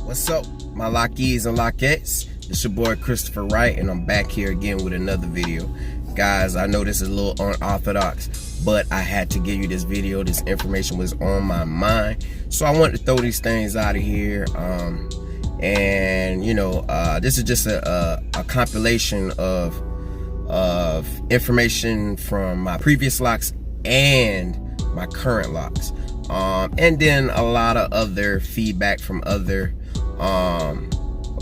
What's up, my loc-heads and loc-heads? It's your boy Christopher Wright, and I'm back here again with another video. Guys, I know this is a little unorthodox, but I had to give you this video. This information was on my mind, so I wanted to throw these things out of here. And you know, this is just a compilation of information from my previous locs and my current locs, and then a lot of other feedback from other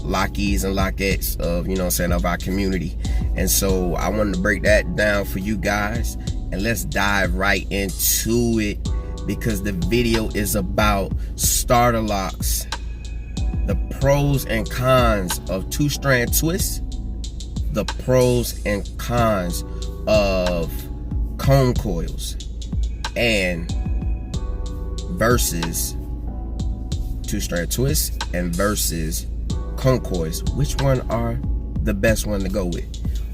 loc-heads and loc-heads of, you know what I'm saying, of our community. And so I wanted to break that down for you guys, and let's dive right into it, because the video is about starter locs, the pros and cons of two strand twists, the pros and cons of cone coils, and versus two strand twists and versus cone coils. Which one are the best one to go with?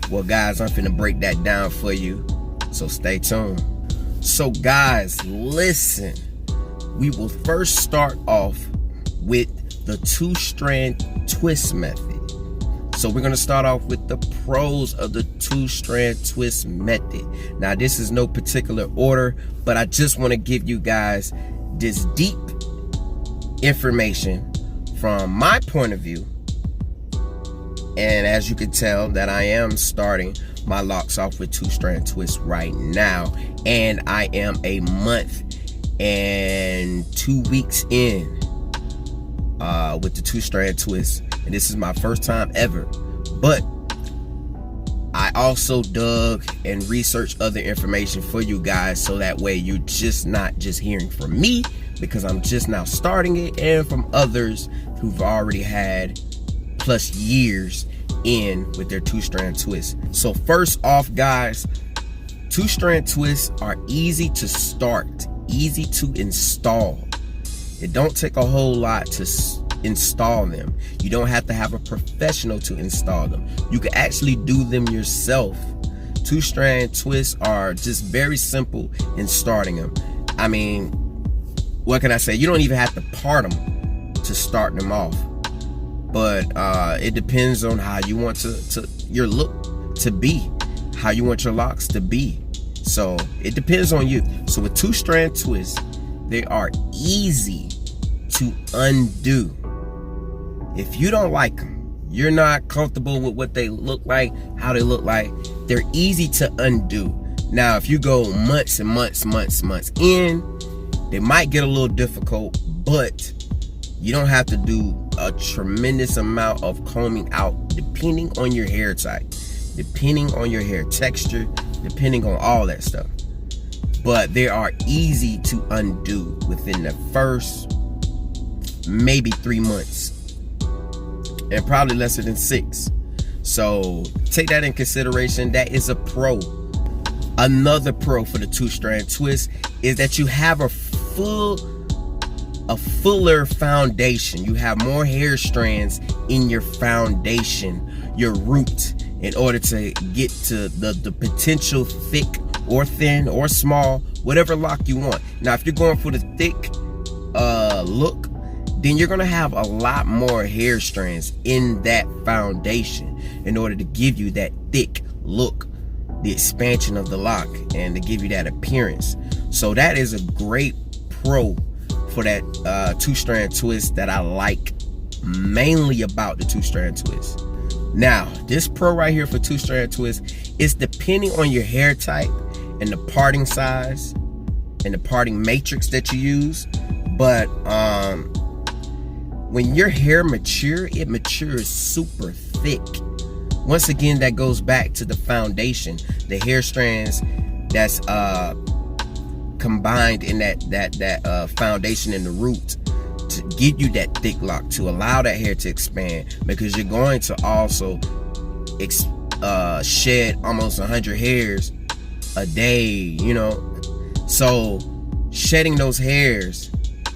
Well, guys, I'm finna break that down for you, so stay tuned. So guys, listen, we will first start off with the two strand twist method. So we're going to start off with the pros of the two strand twist method. Now, this is no particular order, but I just want to give you guys this deep information from my point of view. And as you can tell, that I am starting my locs off with two strand twists right now, and I am a month and 2 weeks in with the two strand twists, and this is my first time ever. But I also dug and researched other information for you guys, so that way you're just not just hearing from me, because I'm just now starting it, and from others who've already had plus years in with their two strand twists. So first off, guys, two strand twists are easy to start, easy to install. It don't take a whole lot to install them. You don't have to have a professional to install them. You can actually do them yourself. Two strand twists are just very simple in starting them. I mean, what can I say? You don't even have to part them to start them off. But it depends on how you want your look to be, how you want your locs to be. So it depends on you. So with two strand twists, they are easy to undo. If you don't like them, you're not comfortable with what they look like, how they look like, they're easy to undo. Now, if you go months and months in, they might get a little difficult, but you don't have to do a tremendous amount of combing out, depending on your hair type, depending on your hair texture, depending on all that stuff. But they are easy to undo within the first maybe 3 months, and probably lesser than 6. So take that in consideration. That is a pro. Another pro for the two strand twist is that you have a fuller foundation. You have more hair strands in your foundation, your root, in order to get to the potential thick or thin or small, whatever loc you want. Now, if you're going for the thick look, then you're gonna have a lot more hair strands in that foundation in order to give you that thick look, the expansion of the loc, and to give you that appearance. So that is a great pro for that two strand twist that I like mainly about the two strand twist. Now, this pro right here for two strand twist is depending on your hair type and the parting size and the parting matrix that you use. But when your hair it matures super thick. Once again, that goes back to the foundation, the hair strands that's combined in that foundation in the root to give you that thick loc, to allow that hair to expand, because you're going to also shed almost 100 hairs a day, you know. So shedding those hairs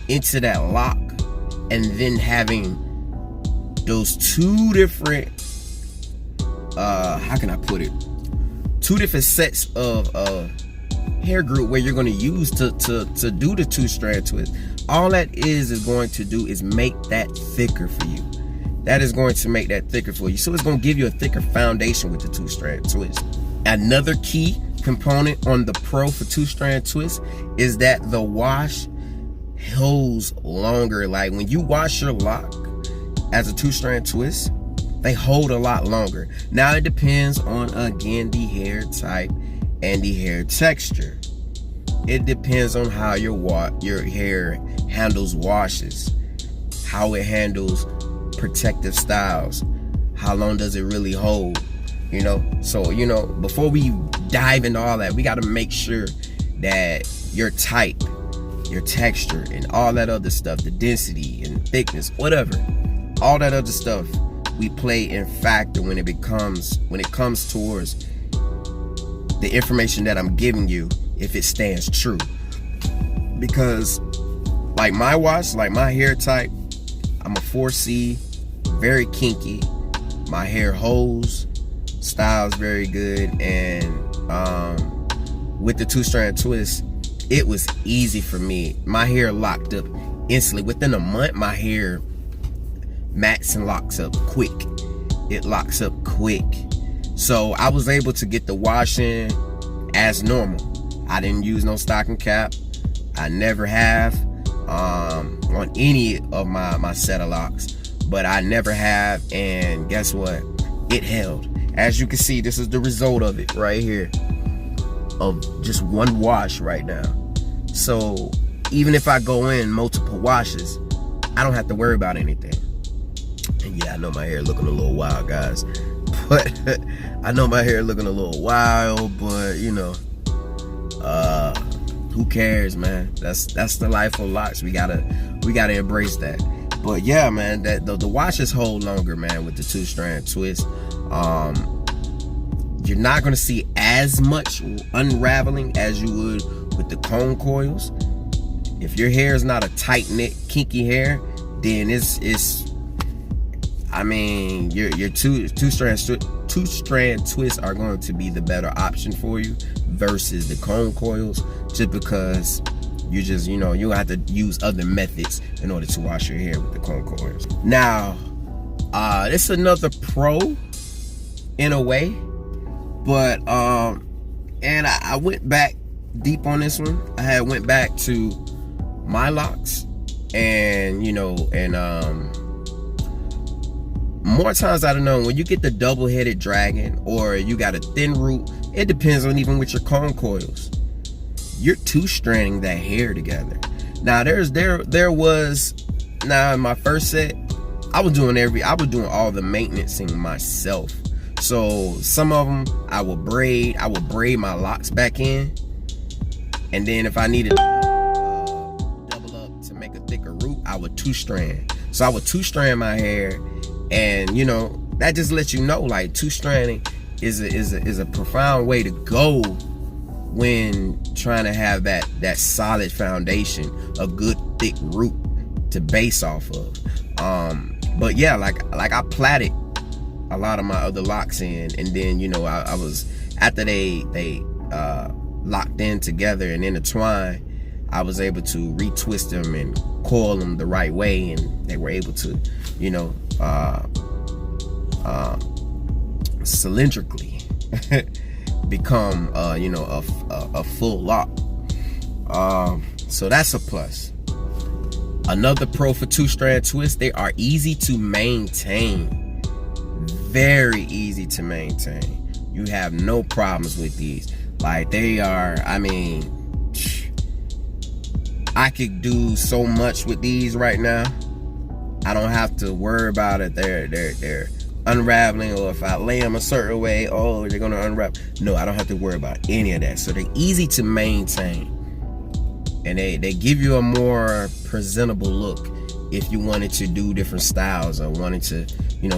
into that loc, and then having those two different how can I put it, two different sets of hair group where you're going to use to do the two strand twist. all that is going to do is make that thicker for you. That is going to make that thicker for you. So it's going to give you a thicker foundation with the Two Strand Twist. Another key component on the Pro for Two Strand Twist is that the wash holds longer. Like when you wash your lock as a Two Strand Twist, they hold a lot longer. Now it depends on, again, the hair type and the hair texture. It depends on how your hair handles washes, how it handles protective styles, how long does it really hold, you know? So, you know, before we dive into all that, we got to make sure that your type, your texture, and all that other stuff, the density and thickness, whatever, all that other stuff, we play in factor when it comes towards the information that I'm giving you, if it stands true. Because like my wash, like my hair type, I'm a 4C, very kinky. My hair holds, styles very good, and with the Two Strand Twist, it was easy for me. My hair locked up instantly. Within a month, my hair mats and locks up quick. It locks up quick. So I was able to get the wash in as normal. I didn't use no stocking cap. I never have on any of my set of locks, but I never have, and guess what? It held. As you can see, this is the result of it right here, of just one wash right now. So even if I go in multiple washes, I don't have to worry about anything. And yeah, I know my hair looking a little wild, guys, but I know my hair looking a little wild, but you know, who cares, man? That's the life of locks. We gotta embrace that. But yeah, man, that the washes hold longer, man, with the Two Strand Twist. You're not gonna see as much unraveling as you would with the cone coils. If your hair is not a tight knit, kinky hair, then it's I mean, your two strand twists are going to be the better option for you versus the cone coils, just because you have to use other methods in order to wash your hair with the cone coils. Now, it's another pro in a way, but and I went back deep on this one. I went back to my locks, and more times I don't know, when you get the double-headed dragon or you got a thin root, it depends on even with your cone coils. You're two-stranding that hair together. Now now in my first set, I was doing all the maintenancing myself. So some of them I would braid my locks back in, and then if I needed to double up to make a thicker root, I would two-strand. So I would two-strand my hair. And that just lets you know, like, two-stranding is a profound way to go when trying to have that solid foundation, a good thick root to base off of. But yeah, like I plaited a lot of my other locks in, and then I was, after they locked in together and intertwined, I was able to retwist them and coil them the right way, and they were able to cylindrically become a full lock. So that's a plus. Another pro for Two Strand Twists, they are easy to maintain. Very easy to maintain. You have no problems with these. Like, they are, I mean, I could do so much with these right now. I don't have to worry about it. They're unraveling, or if I lay them a certain way, oh, they're gonna unravel. No, I don't have to worry about any of that. So they're easy to maintain, and they give you a more presentable look if you wanted to do different styles, or wanted to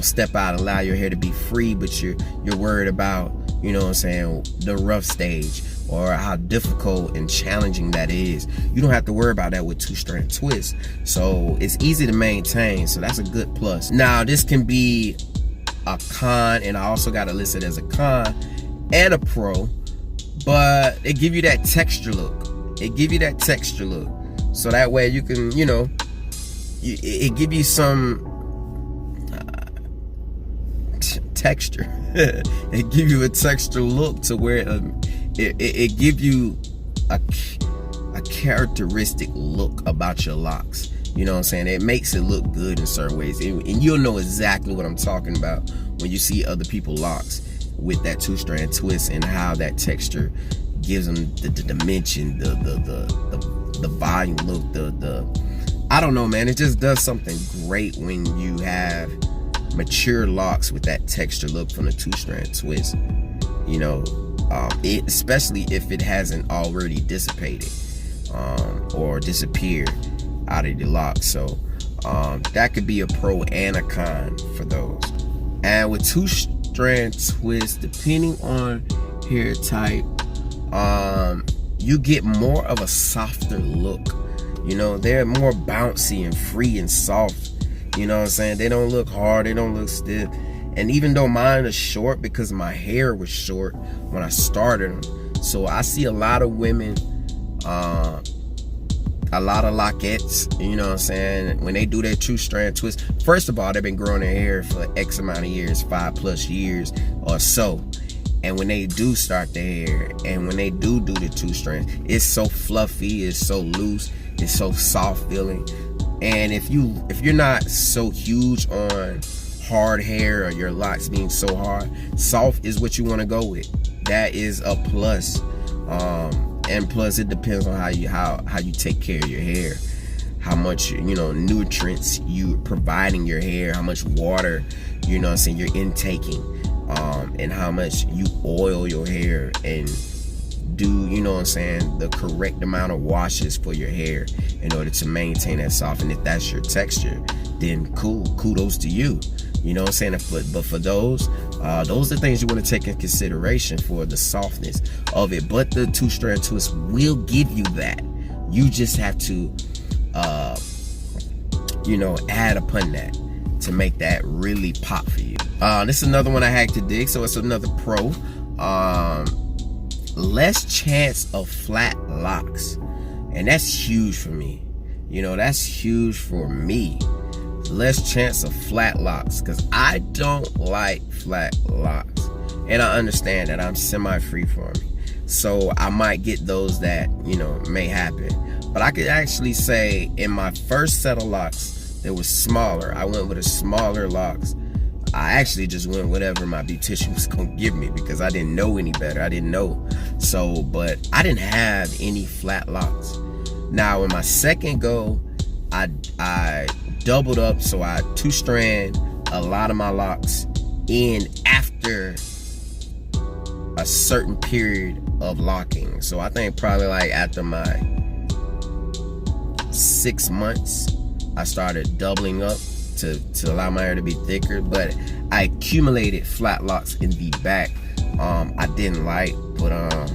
step out and allow your hair to be free, but you're worried about the rough stage, or how difficult and challenging that is. You don't have to worry about that with Two Strand Twists. So it's easy to maintain, so that's a good plus. Now, this can be a con, and I also got it listed as a con and a pro, but it give you that texture look. So that way you can, you know, it give you some texture. It give you a texture look to where it give you a characteristic look about your locks. You know what I'm saying? It makes it look good in certain ways, and you'll know exactly what I'm talking about when you see other people locks with that 2-strand twist, and how that texture gives them the dimension, the volume look, the I don't know, man. It just does something great when you have mature locks with that texture look from the 2-strand twist. You know, especially if it hasn't already dissipated or disappeared out of the lock. So that could be a pro and a con for those. And with 2-strand twists, depending on hair type, you get more of a softer look. You know, they're more bouncy and free and soft. You know what I'm saying? They don't look hard, they don't look stiff. And even though mine is short, because my hair was short when I started them, so I see a lot of women, a lot of loc-heads, you know what I'm saying, when they do their 2-strand twist. First of all, they've been growing their hair for X amount of years, 5+ years or so. And when they do start their hair, and when they do the 2 strands, it's so fluffy, it's so loose, it's so soft feeling. And if you're not so huge on hard hair, or your locks being so hard, soft is what you want to go with. That is a plus. And plus, it depends on how you take care of your hair, how much, you know, nutrients you providing your hair, how much water, you know what I'm saying, you're intaking, and how much you oil your hair and do, you know what I'm saying, the correct amount of washes for your hair in order to maintain that soft. And if that's your texture, then cool, kudos to you. You know what I'm saying? But for those are things you want to take in consideration for the softness of it. But the 2-strand twist will give you that. You just have to, you know, add upon that to make that really pop for you. This is another one I had to dig, so it's another pro. Less chance of flat locks, and that's huge for me. You know, that's huge for me. Less chance of flat locks, because I don't like flat locks, and I understand that I'm semi-free forming, so I might get those that, you know, may happen. But I could actually say in my first set of locks, they were smaller. I went with a smaller locks. I actually just went whatever my beautician was gonna give me, because I didn't know any better. I didn't know. So, but I didn't have any flat locks. Now in my second go, I doubled up, so I 2-strand a lot of my locks in after a certain period of locking. So I think probably like after my 6 months, I started doubling up to allow my hair to be thicker. But I accumulated flat locks in the back. I didn't like, but I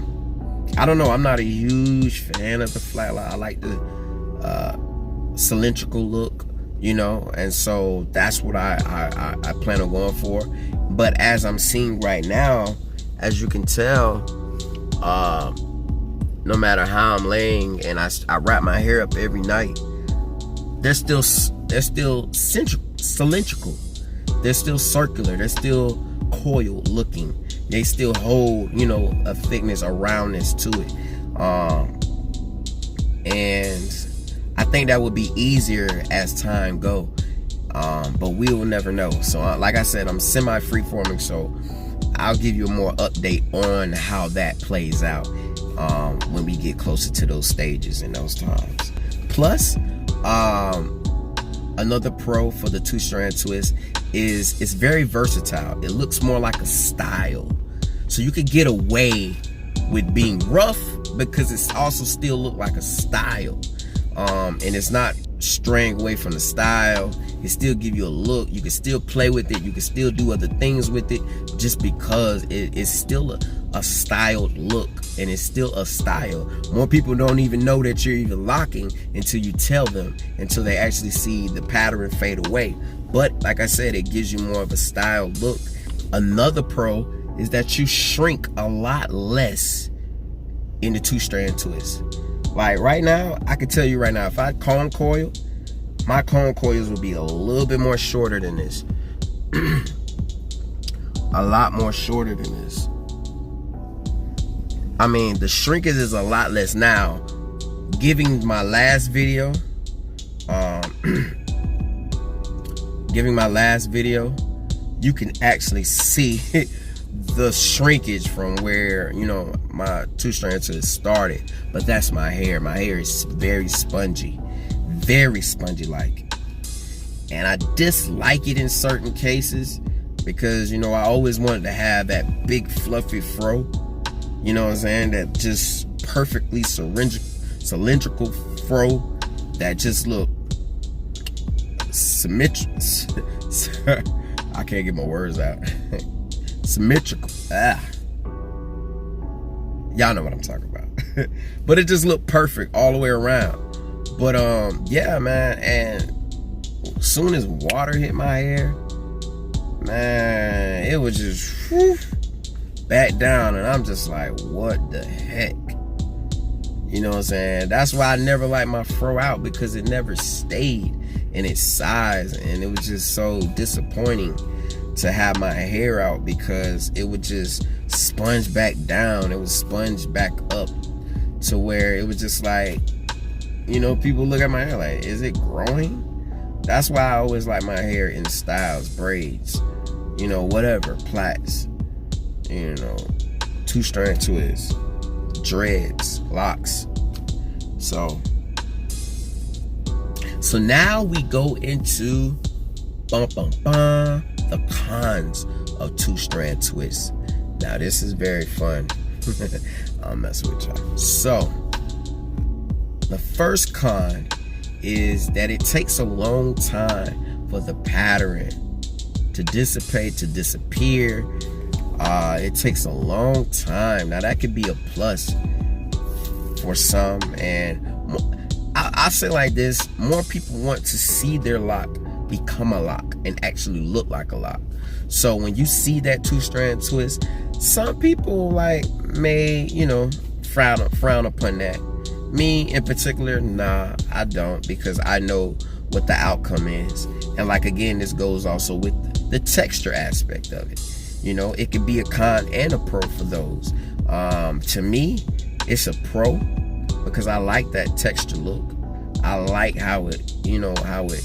don't know, I'm not a huge fan of the flat lock. I like the cylindrical look, you know, and so that's what I plan on going for. But as I'm seeing right now, as you can tell, no matter how I'm laying and I wrap my hair up every night, they're still cylindrical. They're still circular. They're still coil looking. They still hold, you know, a thickness, a roundness to it. And I think that would be easier as time go. But we will never know. So like I said, I'm semi-free forming, so I'll give you a more update on how that plays out when we get closer to those stages and those times. Plus, another pro for the 2-strand twist is it's very versatile. It looks more like a style. So you could get away with being rough, because it's also still look like a style. And it's not straying away from the style. It still give you a look. You can still play with it. You can still do other things with it, just because it's still a styled look, and it's still a style. More people don't even know that you're even locking until you tell them, until they actually see the pattern fade away. But like I said, it gives you more of a styled look. Another pro is that you shrink a lot less in the 2-strand twist. Like right now, I can tell you right now, if I cone coil, my cone coils will be a little bit more shorter than this. A lot more shorter than this. I mean, the shrinkage is a lot less now. Giving my last video, you can actually see the shrinkage from where, you know, my 2 strand twist started. But that's my hair. My hair is very spongy like. And I dislike it in certain cases because, you know, I always wanted to have that big fluffy fro, you know what I'm saying, that just perfectly cylindrical fro that just look symmetrical. I can't get my words out. Symmetrical. Y'all know what I'm talking about. But it just looked perfect all the way around. But yeah, man, and as soon as water hit my hair, man, it was just back down, and I'm just like, what the heck? You know what I'm saying? That's why I never liked my fro out, because it never stayed in its size, and it was just so disappointing to have my hair out because it would just sponge back down. It would sponge back up to where it was just like, you know, people look at my hair like, is it growing? That's why I always like my hair in styles, braids, you know, whatever, plaits, you know, 2 strand twists, dreads, locks. So now we go into the cons of 2 strand twists. Now this is very fun. I'll mess with y'all. So the first con is that it takes a long time for the pattern to dissipate, to disappear. It takes a long time. Now that could be a plus for some, and I say like this, more people want to see their lock become a lock and actually look like a lock. So when you see that 2 strand twist, some people like may, you know, frown upon that. Me in particular, nah, I don't, because I know what the outcome is. And like, again, this goes also with the texture aspect of it. You know, it could be a con and a pro for those. To me, it's a pro because I like that texture look. I like how it, you know, how it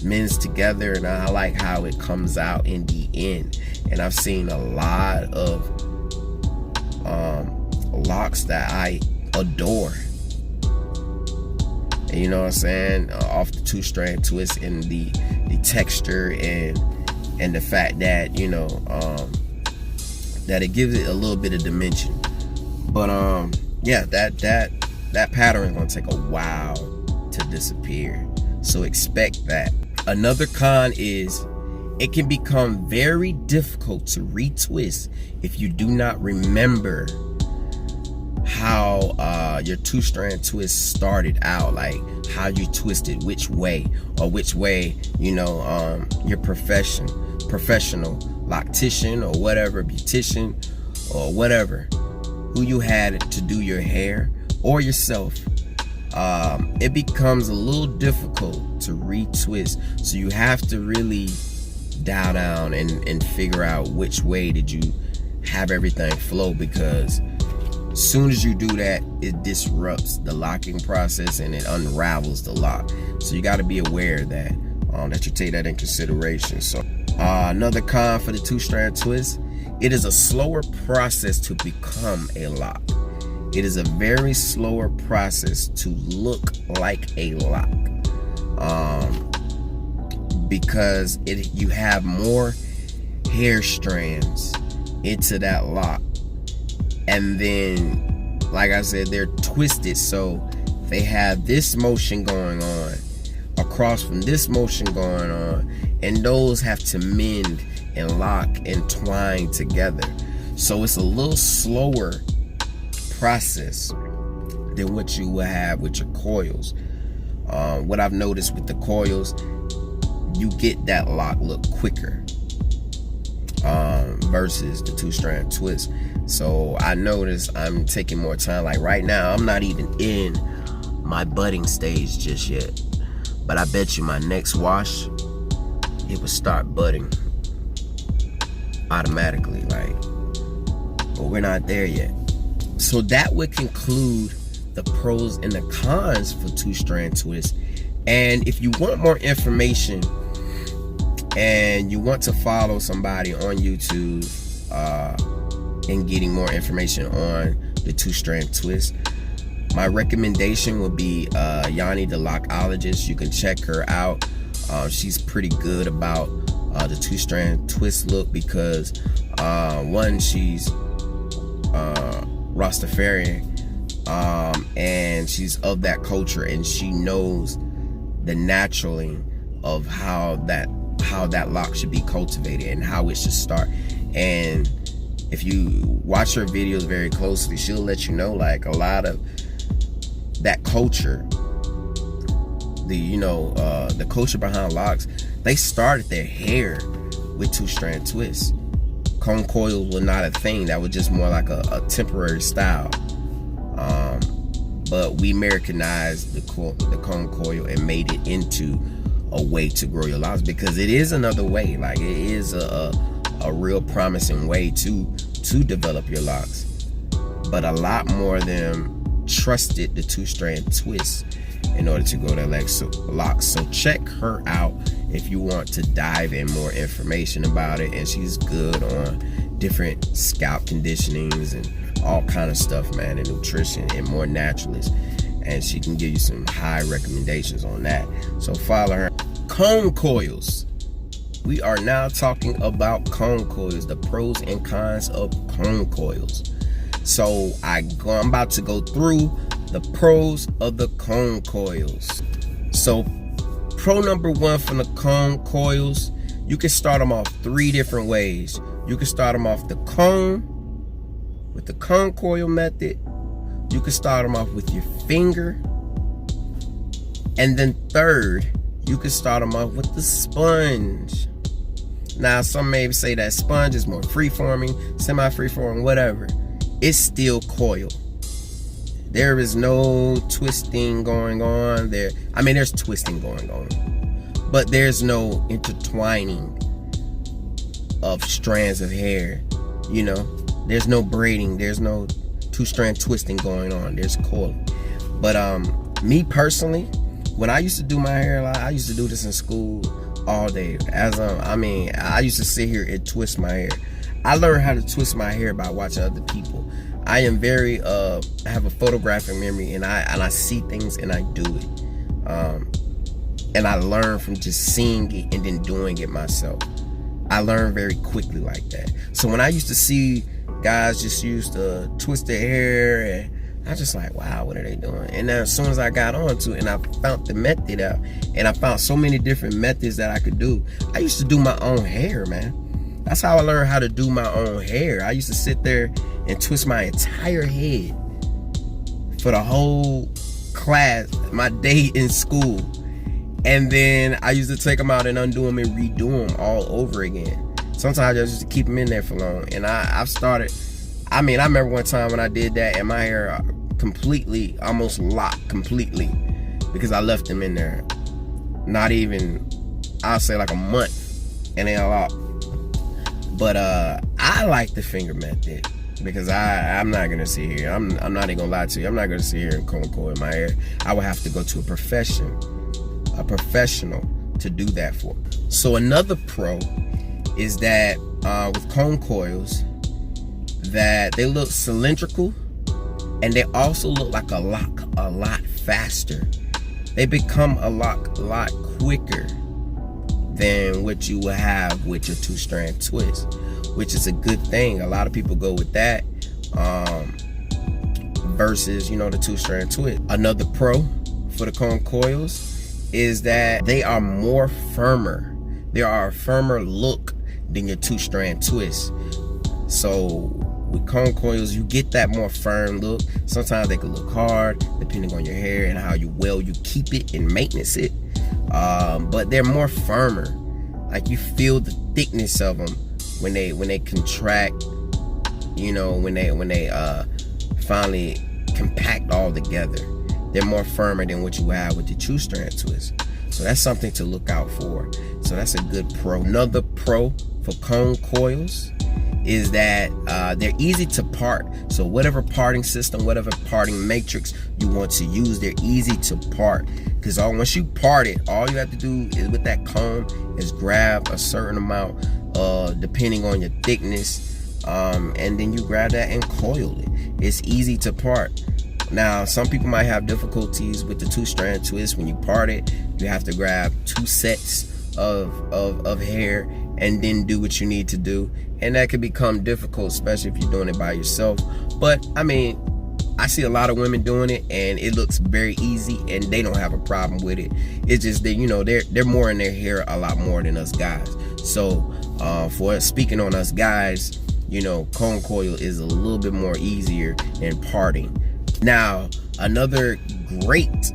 mends together, and I like how it comes out in the end. And I've seen a lot of locks that I adore. And you know what I'm saying? Off the 2 strand twist, and the texture and the fact that, you know, that it gives it a little bit of dimension. But yeah, that pattern is gonna take a while to disappear. So expect that. Another con is it can become very difficult to retwist if you do not remember how your 2 strand twist started out, like how you twisted, which way, or which way, you know, your professional loctician or whatever, beautician or whatever, who you had to do your hair, or yourself. It becomes a little difficult to retwist, so you have to really dial down and figure out which way did you have everything flow, because as soon as you do that, it disrupts the locking process and it unravels the lock. So you got to be aware of that, that you take that in consideration. So another con for the 2 strand twist, it is a slower process to become a lock. It is a very slower process to look like a lock, because you have more hair strands into that lock, and then, like I said, they're twisted, so they have this motion going on across from this motion going on, and those have to mend and lock and twine together. So it's a little slower process than what you will have with your coils. What I've noticed with the coils, you get that lock look quicker versus the 2 strand twist. So I notice I'm taking more time. Like right now, I'm not even in my budding stage just yet. But I bet you my next wash, it would start budding automatically, like, but we're not there yet. So that would conclude the pros and the cons for Two Strand Twists. And if you want more information and you want to follow somebody on YouTube and getting more information on the Two Strand Twist, my recommendation would be Yanni the Lockologist. You can check her out. She's pretty good about the Two Strand Twist look because one, she's Rastafarian, and she's of that culture, and she knows the naturaling of how that lock should be cultivated and how it should start. And if you watch her videos very closely, she'll let you know, like, a lot of that culture, the culture behind locks, they started their hair with Two Strand Twists. Cone coils were not a thing. That was just more like a temporary style. But we Americanized the cone coil and made it into a way to grow your locks, because it is another way. Like, it is a real promising way to develop your locks. But a lot more of them trusted the Two Strand Twist in order to grow their locks. So check her out if you want to dive in more information about it. And she's good on different scalp conditionings and all kind of stuff, man, and nutrition and more naturalist. And she can give you some high recommendations on that. So follow her. Cone coils. We are now talking about cone coils, the pros and cons of cone coils. So I'm about to go through the pros of the cone coils. So pro number one from the cone coils, you can start them off 3 different ways. You can start them off the cone with the cone coil method. You can start them off with your finger. And then third, you can start them off with the sponge. Now, some may say that sponge is more free-forming, semi-free-forming, whatever. It's still coil. There is no twisting going on there. I mean, there's twisting going on, but there's no intertwining of strands of hair. You know, there's no braiding. There's no two-strand twisting going on. There's coil. But me personally, when I used to do my hair, I used to do this in school all day. I used to sit here and twist my hair. I learned how to twist my hair by watching other people. I am very I have a photographic memory, and I see things and I do it. And I learn from just seeing it and then doing it myself. I learn very quickly like that. So when I used to see guys just used to twist their hair, and I just like, wow, what are they doing? And then as soon as I got onto it and I found the method out, and I found so many different methods that I could do. I used to do my own hair, man. That's how I learned how to do my own hair. I used to sit there and twist my entire head for the whole class, my day in school. And then I used to take them out and undo them and redo them all over again. Sometimes I just used to keep them in there for long. And I've started, I remember one time when I did that and my hair completely, almost locked completely, because I left them in there. Not even, I'll say like a month, and they locked. But I like the finger method, because I'm not gonna sit here. I'm not even gonna lie to you. I'm not gonna sit here and cone coil my hair. I would have to go to a professional to do that for. So another pro is that with cone coils, that they look cylindrical, and they also look like a lock a lot faster. They become a lock a lot quicker than what you will have with your two-strand twist, which is a good thing. A lot of people go with that versus, the two-strand twist. Another pro for the cone coils is that they are more firmer. They are a firmer look than your two-strand twist. So with cone coils, you get that more firm look. Sometimes they can look hard depending on your hair and how well you keep it and maintenance it. But they're more firmer. Like, you feel the thickness of them when they contract. When they finally compact all together. they're more firmer than what you have with the two strand twist. So that's something to look out for. So that's a good pro. Another pro for cone coils is that they're easy to part. So whatever parting system, whatever parting matrix you want to use, they're easy to part. Because once you part it, all you have to do is with that comb is grab a certain amount, depending on your thickness, and then you grab that and coil it. It's easy to part. Now, some people might have difficulties with the two strand twist. When you part it, you have to grab 2 sets of hair and then do what you need to do, and that can become difficult, especially if you're doing it by yourself. But I mean, I see a lot of women doing it and it looks very easy and they don't have a problem with it. It's just that, you know, they're more in their hair a lot more than us guys. So for speaking on us guys, you know, cone coil is a little bit more easier in parting. Now, another great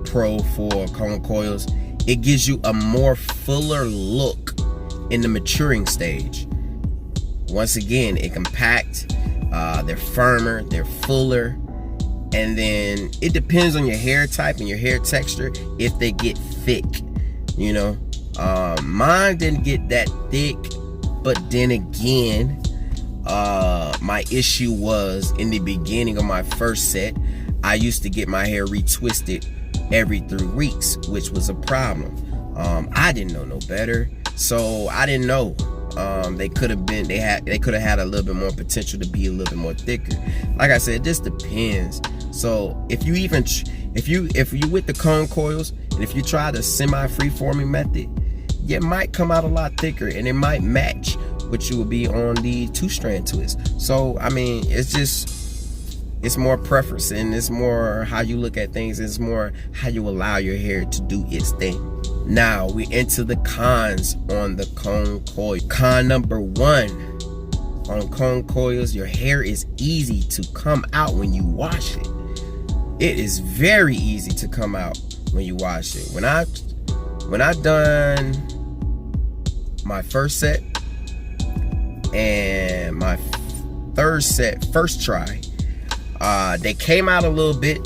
pro for cone coils, it gives you a more fuller look in the maturing stage. Once again, it compact, they're firmer, they're fuller, and then it depends on your hair type and your hair texture if they get thick, you know. Mine didn't get that thick, but then again, my issue was in the beginning of my first set, I used to get my hair retwisted every 3 weeks, which was a problem. I didn't know no better, so I didn't know. They could have had a little bit more potential to be a little bit more thicker. Like I said, it just depends. So if you with the cone coils and if you try the semi free-forming method, it might come out a lot thicker and it might match what you will be on the two strand twist. So I mean, it's more preference and it's more how you look at things. It's more how you allow your hair to do its thing. Now we into the cons on the cone coil. Con number 1 on cone coils: your hair is easy to come out when you wash it. It is very easy to come out when you wash it. When I done my first set and my third set, first try, they came out a little bit.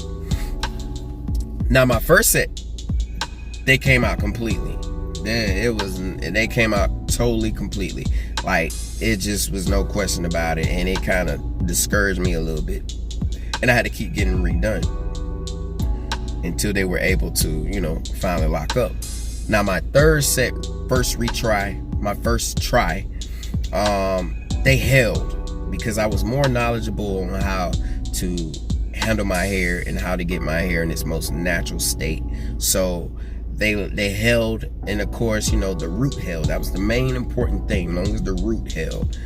Now my first set, they came out completely. They came out totally completely. Like, it just was no question about it, and it kind of discouraged me a little bit. And I had to keep getting redone until they were able to, you know, finally lock up. Now my third set, first try, they held because I was more knowledgeable on how to handle my hair and how to get my hair in its most natural state. So they held, and of course, you know, the root held. That was the main important thing. As long as the root held,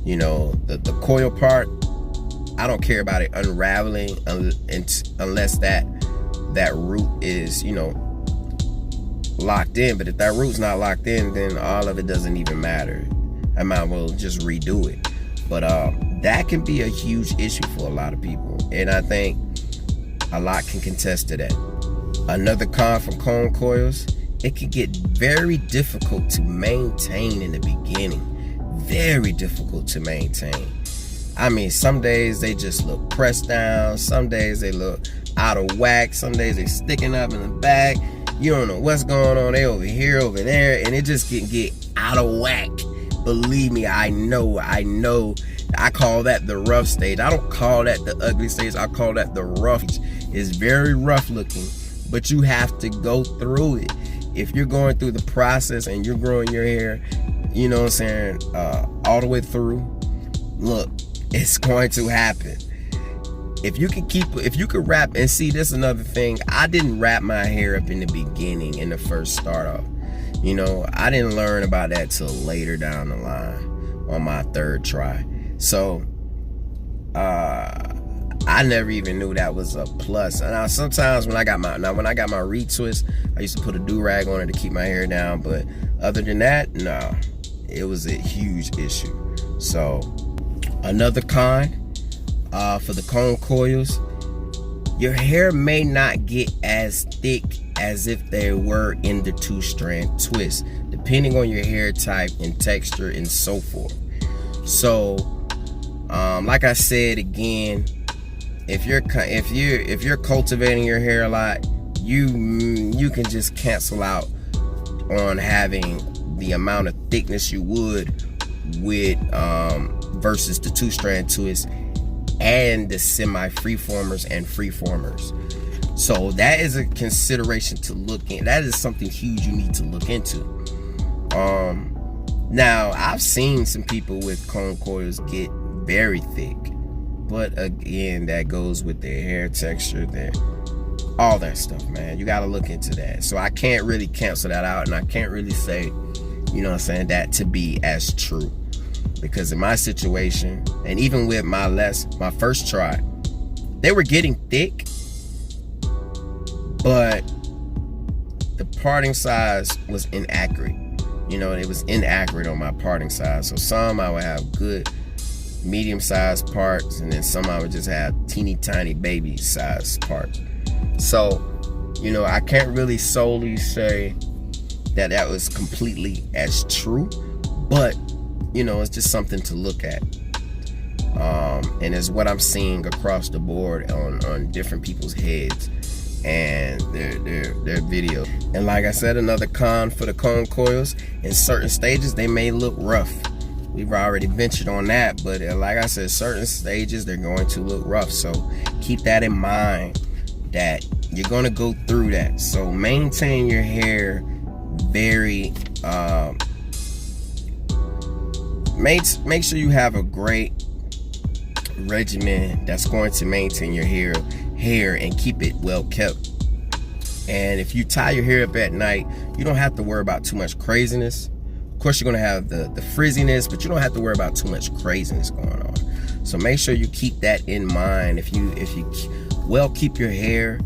you know, the coil part, I don't care about it unraveling unless that root is, you know, locked in. But if that root's not locked in, then all of it doesn't even matter. I might well just redo it. But that can be a huge issue for a lot of people, and I think a lot can contest to that. Another con from cone coils: it can get very difficult to maintain in the beginning. Very difficult to maintain. I mean, some days they just look pressed down. Some days they look out of whack. Some days they sticking up in the back. You don't know what's going on. They over here, over there, and it just can get out of whack. Believe me, I know. I call that the rough stage. I don't call that the ugly stage. I call that the rough. It's very rough looking, but you have to go through it. If you're going through the process and you're growing your hair, you know what I'm saying, all the way through, look, it's going to happen. If you could wrap, and see, this is another thing, I didn't wrap my hair up in the beginning, in the first start off. You know, I didn't learn about that till later down the line on my third try. So I never even knew that was a plus. And sometimes when I got my retwist, I used to put a do-rag on it to keep my hair down. But other than that, no, it was a huge issue. So another con for the cone coils: your hair may not get as thick as if they were in the two-strand twist, depending on your hair type and texture and so forth. So like I said again, if you're cultivating your hair a lot, you can just cancel out on having the amount of thickness you would with versus the 2 strand twists and the semi freeformers and freeformers. So that is a consideration to look in. That is something huge you need to look into. Now I've seen some people with cone coils get very thick, but again, that goes with their hair texture, all that stuff, man. You got to look into that. So I can't really cancel that out, and I can't really say, you know what I'm saying, that to be as true, because in my situation, and even with my first try, they were getting thick, but the parting size was inaccurate. You know, it was inaccurate on my parting size. So some I would have good medium-sized parts, and then some I would just have teeny tiny baby-sized parts. So, you know, I can't really solely say that was completely as true, but, you know, it's just something to look at. And it's what I'm seeing across the board on different people's heads and their video. And like I said, another con for the cone coils, in certain stages they may look rough. We've already ventured on that, but like I said, certain stages they're going to look rough. So keep that in mind, that you're going to go through that. So maintain your hair very make sure you have a great regimen that's going to maintain your hair and keep it well kept. And if you tie your hair up at night, you don't have to worry about too much craziness. Of course, you're going to have the frizziness, but you don't have to worry about too much craziness going on. So make sure you keep that in mind. If you well keep your hair,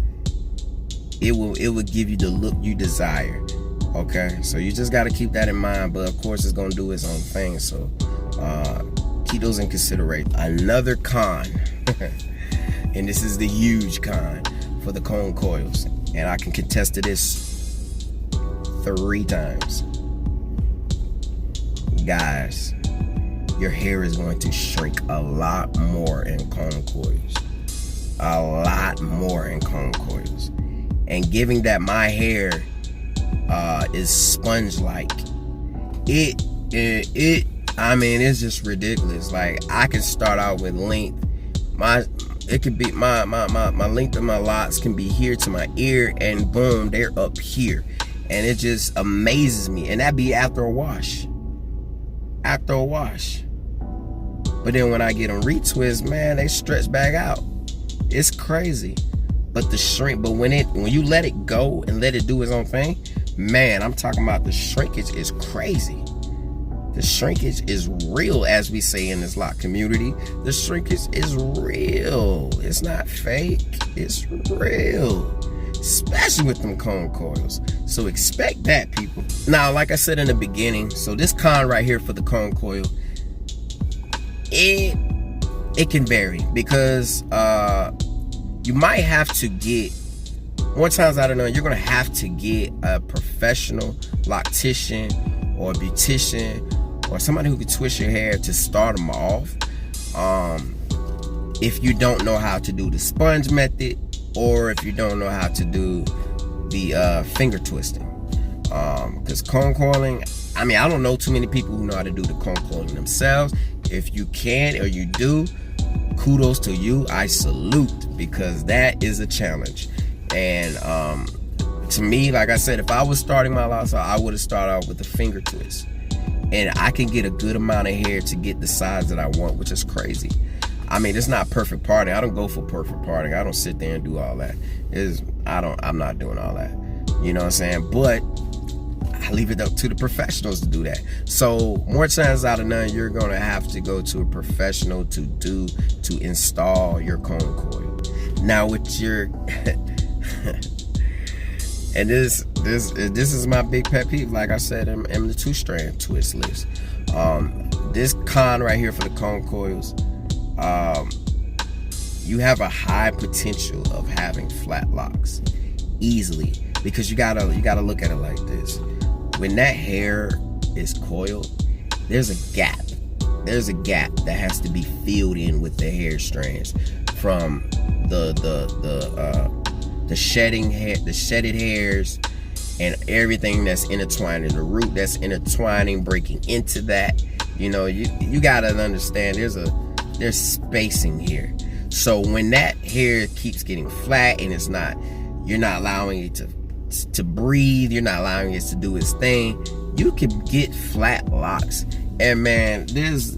it will give you the look you desire. Okay, so you just got to keep that in mind. But of course, it's going to do its own thing. So keep those in consideration. Another con, and this is the huge con for the cone coils, and I can contest to this 3 times. Guys, your hair is going to shrink a lot more in cone coils. A lot more in cone coils. And given that my hair is sponge-like, I mean, it's just ridiculous. Like, I can start out with length. It could be my length of my locks can be here to my ear, and boom, they're up here. And it just amazes me. And that be after a wash. After a wash. But then when I get them retwist, man, they stretch back out. It's crazy. But when you let it go and let it do its own thing, man, I'm talking about the shrinkage is crazy. The shrinkage is real, as we say in this lock community. The shrinkage is real. It's not fake. It's real. Especially with them cone coils. So expect that, people. Now, like I said in the beginning, so this con right here for the cone coil, it can vary, because you might have to get, more times out of none, you're gonna have to get a professional loctician or a beautician or somebody who can twist your hair to start them off. If you don't know how to do the sponge method, or if you don't know how to do the finger twisting. Because cone coiling, I mean, I don't know too many people who know how to do the cone coiling themselves. If you can or you do, kudos to you. I salute, because that is a challenge. And to me, like I said, if I was starting my locks, I would have started out with the finger twist. And I can get a good amount of hair to get the size that I want, which is crazy. I mean, it's not perfect parting. I don't go for perfect parting. I don't sit there and do all that. I'm not doing all that. You know what I'm saying? But I leave it up to the professionals to do that. So more times out of none, you're gonna have to go to a professional to install your cone coil. Now with your and this is my big pet peeve, like I said in the 2 strand twist list. This con right here for the cone coils, you have a high potential of having flat locks easily, because you gotta look at it like this. When that hair is coiled, there's a gap that has to be filled in with the hair strands from the shedded hairs and everything that's intertwining, the root that's intertwining, breaking into that. You know, you gotta understand there's spacing here. So when that hair keeps getting flat and you're not allowing it to breathe, you're not allowing it to do its thing, you can get flat locks. And man, there's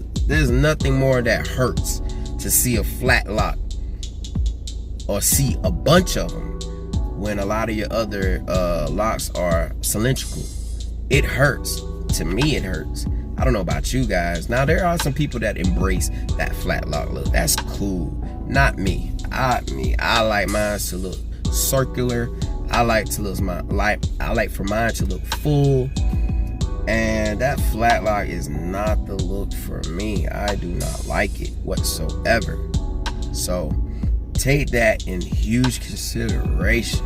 nothing more that hurts to see a flat lock or see a bunch of them when a lot of your other locks are cylindrical. It hurts. To me, it hurts. I don't know about you guys. Now, there are some people that embrace that flat lock look. That's cool. Not me. I like mine to look circular. I like for mine to look full. And that flat lock is not the look for me. I do not like it whatsoever. So take that in huge consideration,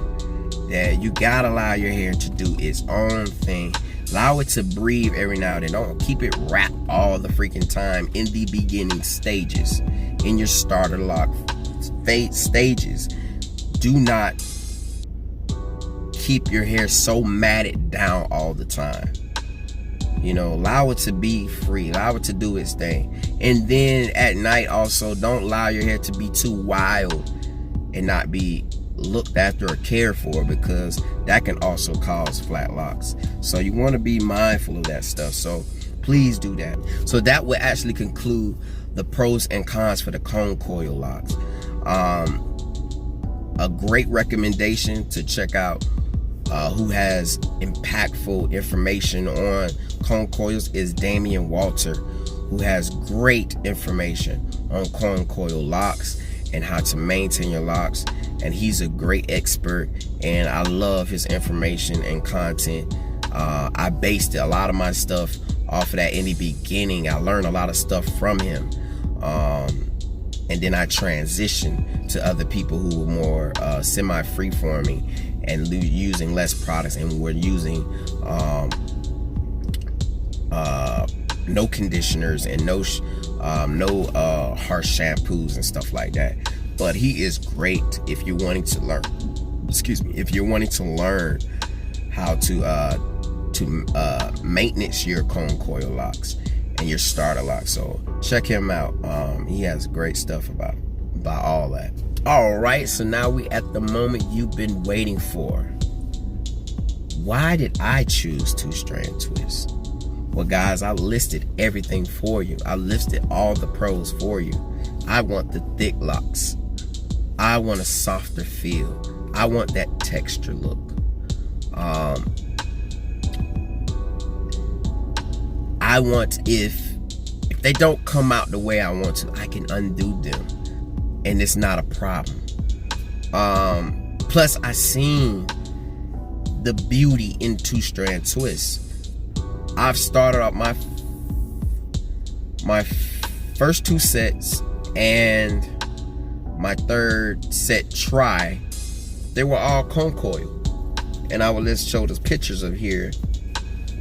that you gotta allow your hair to do its own thing. Allow it to breathe every now and then. Don't keep it wrapped all the freaking time in the beginning stages, in your starter lock stages. Do not keep your hair so matted down all the time. You know, allow it to be free. Allow it to do its thing. And then at night also, don't allow your hair to be too wild and not be looked after or cared for, because that can also cause flat locks. So you want to be mindful of that stuff. So please do that. So that will actually conclude the pros and cons for the cone coil locks. A great recommendation to check out who has impactful information on cone coils is Damian Walter, who has great information on cone coil locks and how to maintain your locks. And he's a great expert, and I love his information and content. I based a lot of my stuff off of that in the beginning. I learned a lot of stuff from him. And then I transitioned to other people who were more semi-free-forming and using less products, and were using no conditioners and no harsh shampoos and stuff like that. But he is great if you're wanting to learn. If you're wanting to learn how to maintenance your cone coil locks and your starter locks. So check him out. He has great stuff about all that. All right, so now we at the moment you've been waiting for. Why did I choose Two Strand Twists? Well, guys, I listed everything for you. I listed all the pros for you. I want the thick locks. I want a softer feel. I want that texture look. I want, if they don't come out the way I want to, I can undo them, and it's not a problem. Plus, I seen the beauty in Two Strand Twists. I've started up my first two sets, and my third set try, they were all cone coil. And I will just show the pictures of here,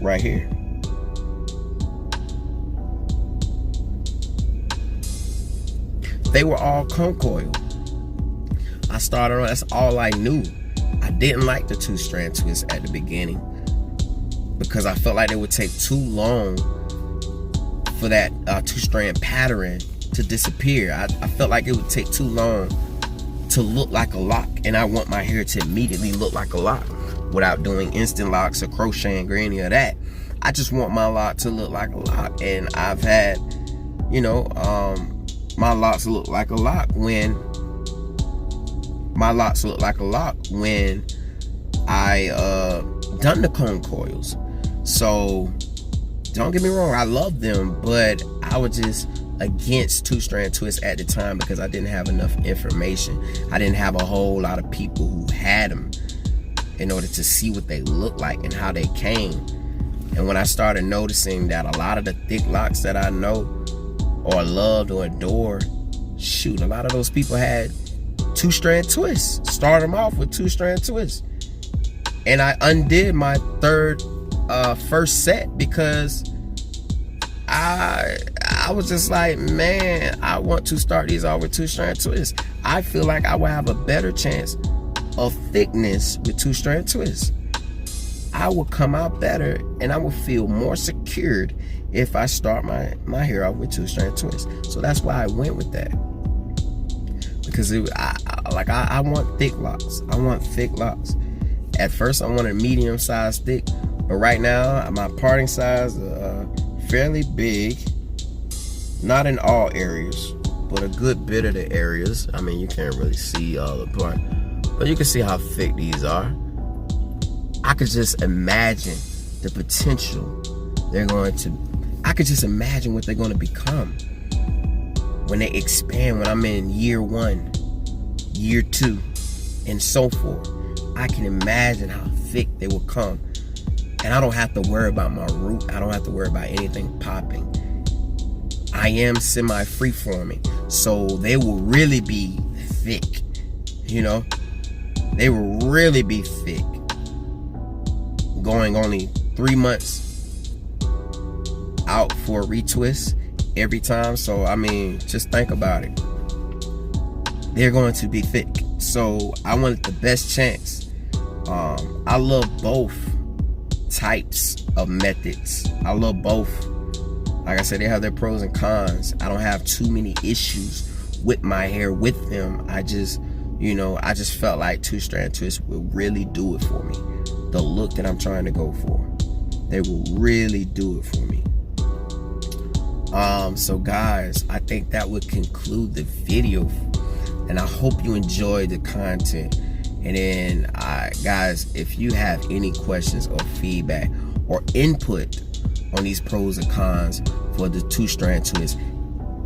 right here. They were all cone coil. I started on, that's all I knew. I didn't like the Two Strand Twists at the beginning because I felt like it would take too long for that two strand pattern to disappear. I felt like it would take too long to look like a lock, and I want my hair to immediately look like a lock without doing instant locks or crocheting or any of that. I just want my lock to look like a lock, and I've had, you know, my locks look like a lock when I done the cone coils. So don't get me wrong, I love them, but I was just against Two Strand Twists at the time because I didn't have enough information. I didn't have a whole lot of people who had them in order to see what they look like and how they came. And when I started noticing that a lot of the thick locks that I know or loved or adored, shoot, a lot of those people had Two Strand Twists. Started them off with Two Strand Twists. And I undid my first set because I I was just like, man, I want to start these off with Two Strand Twists. I feel like I will have a better chance of thickness with Two Strand Twists. I will come out better and I will feel more secured if I start my hair off with Two Strand Twists. So that's why I went with that. Because I want thick locks. I want thick locks. At first I wanted medium size thick, but right now my parting size fairly big. Not in all areas, but a good bit of the areas. I mean, you can't really see all the part, but you can see how thick these are. I could just imagine the potential they're going to, I could just imagine what they're going to become when they expand, when I'm in year 1, year 2, and so forth. I can imagine how thick they will come. And I don't have to worry about my root. I don't have to worry about anything popping. I am semi-free-forming, so they will really be thick, you know? They will really be thick. Going only 3 months out for a retwist every time. So, I mean, just think about it. They're going to be thick. So, I wanted the best chance. I love both types of methods. I love both. Like I said, they have their pros and cons. I don't have too many issues with my hair with them. I just, you know, I just felt like Two Strand Twists will really do it for me. The look that I'm trying to go for, they will really do it for me. So guys, I think that would conclude the video, and I hope you enjoyed the content. And then guys, if you have any questions or feedback or input on these pros and cons for the Two Strand Twists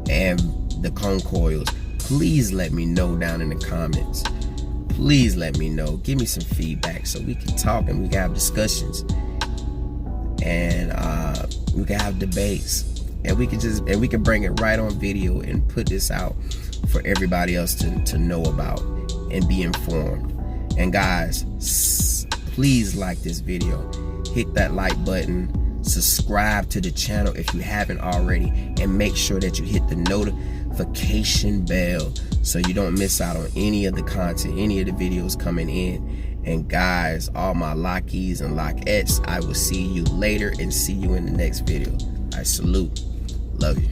and the cone coils, please let me know down in the comments. Please let me know. Give me some feedback so we can talk and we can have discussions, and we can have debates, and we can bring it right on video and put this out for everybody else to know about and be informed. And guys, please like this video, hit that like button, subscribe to the channel if you haven't already, and make sure that you hit the notification bell so you don't miss out on any of the content, any of the videos coming in. And guys, all my lockies and loc-heads, I will see you later and see you in the next video. I salute. Love you.